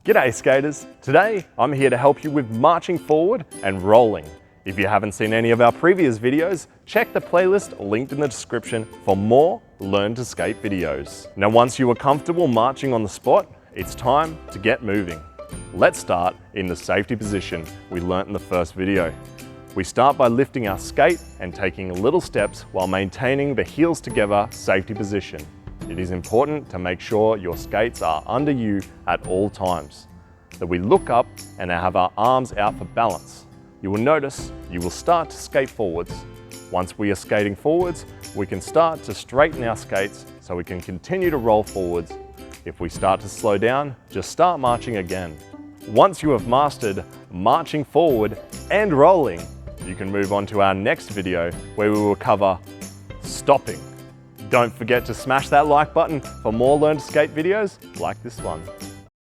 G'day skaters! Today I'm here to help you with marching forward and rolling. If you haven't seen any of our previous videos, check the playlist linked in the description for more Learn to Skate videos. Now once you are comfortable marching on the spot, it's time to get moving. Let's start in the safety position we learnt in the first video. We start by lifting our skate and taking little steps while maintaining the heels together safety position. It is important to make sure your skates are under you at all times, that we look up and have our arms out for balance. You will notice you will start to skate forwards. Once we are skating forwards, we can start to straighten our skates so we can continue to roll forwards. If we start to slow down, just start marching again. Once you have mastered marching forward and rolling, you can move on to our next video where we will cover stopping. Don't forget to smash that like button for more Learn to Skate videos like this one.